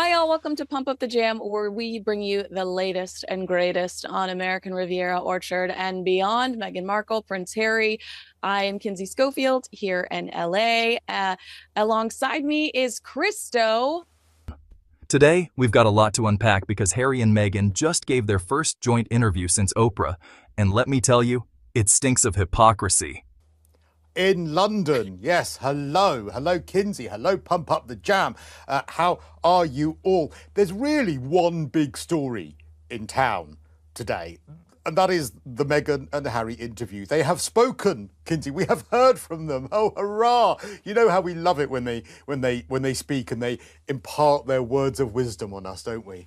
Hi, all. Welcome to Pump Up the Jam, where we bring you the latest and greatest on American Riviera, Orchard, and beyond. Meghan Markle, Prince Harry. I am Kinsey Schofield here in LA. Alongside me is Cristo. Today, we've got a lot to unpack because Harry and Meghan just gave their first joint interview since Oprah, and let me tell you, it stinks of hypocrisy. In London. Yes, hello. Hello, Kinsey. Hello, Pump Up the Jam. How are you all? There's really one big story in town today, and that is the Meghan and Harry interview. They have spoken, Kinsey. We have heard from them. Oh, hurrah! You know how we love it when they speak and they impart their words of wisdom on us, don't we?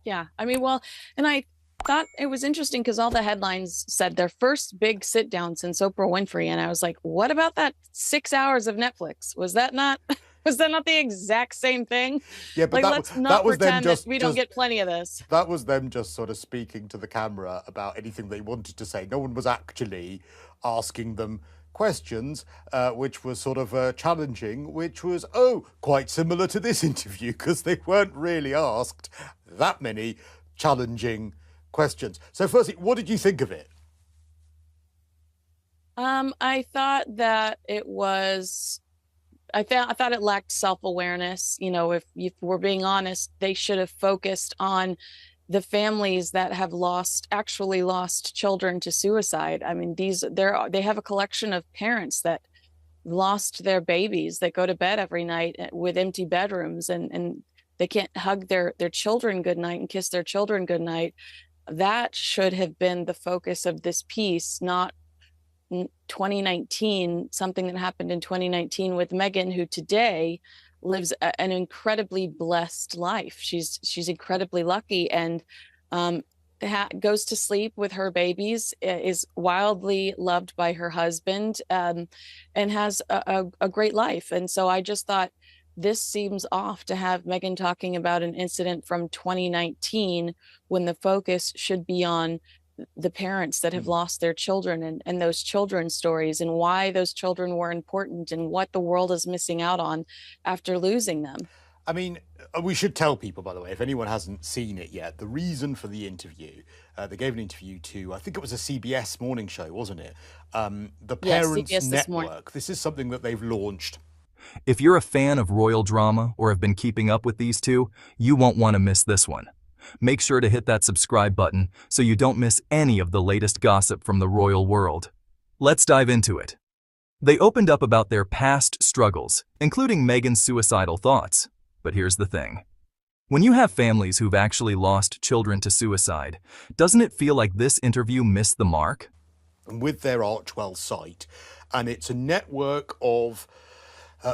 Yeah, I mean, well, and I thought it was interesting because all the headlines said their first big sit down since Oprah Winfrey. And I was like, what about that 6 hours of Netflix? Was that not was that not the exact same thing? Yeah, but Like, let's not was them pretend that we don't get plenty of this. that was them just sort of speaking to the camera about anything they wanted to say. No one was actually asking them questions, which was sort of challenging, which was, quite similar to this interview because they weren't really asked that many challenging questions. So firstly, what did you think of it? I thought that it was I thought it lacked self-awareness. You know, if we're being honest, they should have focused on the families that have actually lost children to suicide. I mean, they have a collection of parents that lost their babies that go to bed every night with empty bedrooms, and they can't hug their children goodnight and kiss their children goodnight. That should have been the focus of this piece, not 2019, something that happened in 2019 with Meghan, who today lives an incredibly blessed life. She's incredibly lucky, and goes to sleep with her babies, is wildly loved by her husband, and has a great life. And so I just thought this seems off to have Meghan talking about an incident from 2019 when the focus should be on the parents that have lost their children, and those children's stories and why those children were important and what the world is missing out on after losing them. I mean, we should tell people, by the way, if anyone hasn't seen it yet, the reason for the interview, they gave an interview to, I think it was a CBS morning show, wasn't it? The Yes, Parents CBS this morning. Network. This is something that they've launched. If you're a fan of royal drama or have been keeping up with these two, you won't want to miss this one. Make sure to hit that subscribe button so you don't miss any of the latest gossip from the royal world. Let's dive into it. They opened up about their past struggles, including Meghan's suicidal thoughts. But here's the thing. When you have families who've actually lost children to suicide, doesn't it feel like this interview missed the mark? And with their Archwell site, and it's a network of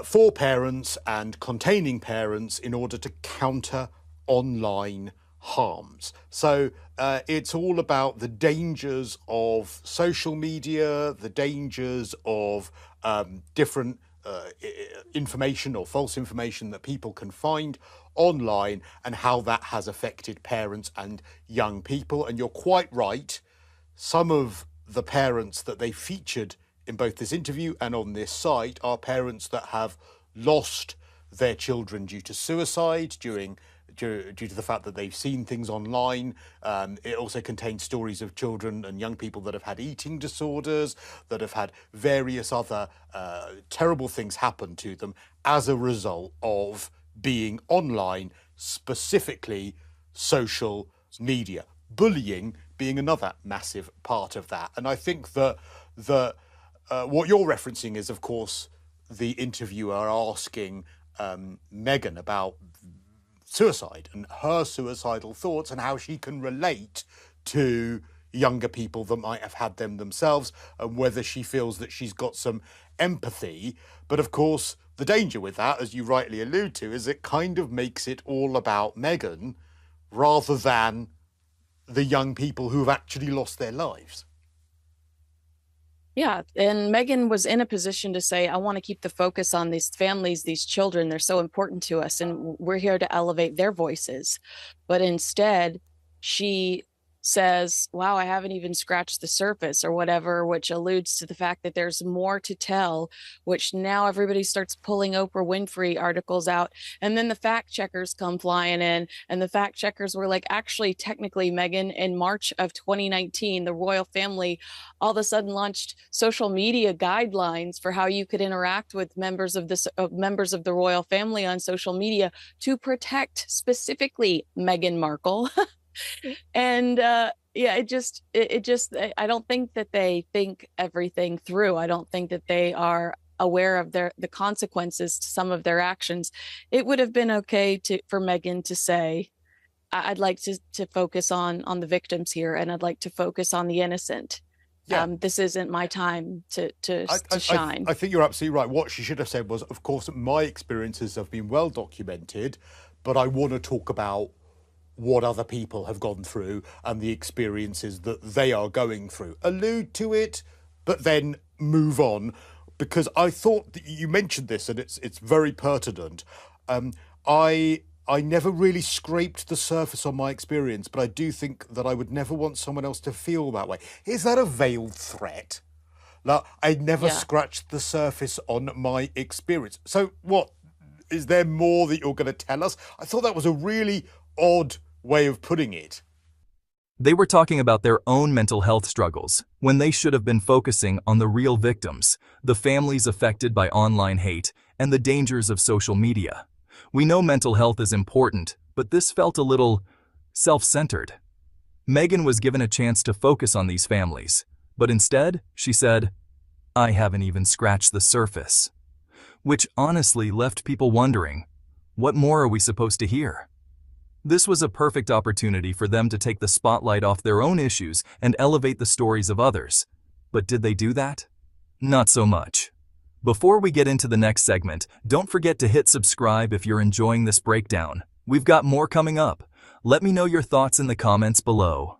for parents and containing parents in order to counter online harms. So it's all about the dangers of social media, the dangers of different information or false information that people can find online, and how that has affected parents and young people. And you're quite right, some of the parents that they featured in both this interview and on this site are parents that have lost their children due to suicide, due to the fact that they've seen things online. It also contains stories of children and young people that have had eating disorders, that have had various other terrible things happen to them as a result of being online, specifically social media. Bullying being another massive part of that. And I think that what you're referencing is, of course, the interviewer asking Meghan about suicide and her suicidal thoughts and how she can relate to younger people that might have had them themselves, and whether she feels that she's got some empathy. But of course, the danger with that, as you rightly allude to, is it kind of makes it all about Meghan rather than the young people who've actually lost their lives. Yeah, and Meghan was in a position to say, I want to keep the focus on these families, these children. They're so important to us, and we're here to elevate their voices. But instead, she says, wow, I haven't even scratched the surface or whatever, which alludes to the fact that there's more to tell, which now everybody starts pulling Oprah Winfrey articles out. And then the fact checkers come flying in, and the fact checkers were like, actually, technically, Meghan, in March of 2019, the royal family all of a sudden launched social media guidelines for how you could interact with members of the royal family on social media to protect specifically Meghan Markle. And yeah, I don't think that they think everything through. I don't think that they are aware of the consequences to some of their actions. It would have been okay for Meghan to say, I'd like to focus on the victims here, and I'd like to focus on the innocent. Yeah. This isn't my time to shine. I think you're absolutely right. What she should have said was, of course, my experiences have been well documented, but I want to talk about what other people have gone through and the experiences that they are going through. Allude to it, but then move on, because I thought that you mentioned this and it's very pertinent. I never really scraped the surface on my experience, but I do think that I would never want someone else to feel that way. Is that a veiled threat? Like, I never scratched the surface on my experience. So what, is there more that you're going to tell us? I thought that was a really odd way of putting it. They were talking about their own mental health struggles when they should have been focusing on the real victims, the families affected by online hate, and the dangers of social media. We know mental health is important, but this felt a little self-centered. Meghan was given a chance to focus on these families, but instead, she said, I haven't even scratched the surface. Which honestly left people wondering, what more are we supposed to hear? This was a perfect opportunity for them to take the spotlight off their own issues and elevate the stories of others. But did they do that? Not so much. Before we get into the next segment, don't forget to hit subscribe if you're enjoying this breakdown. We've got more coming up. Let me know your thoughts in the comments below.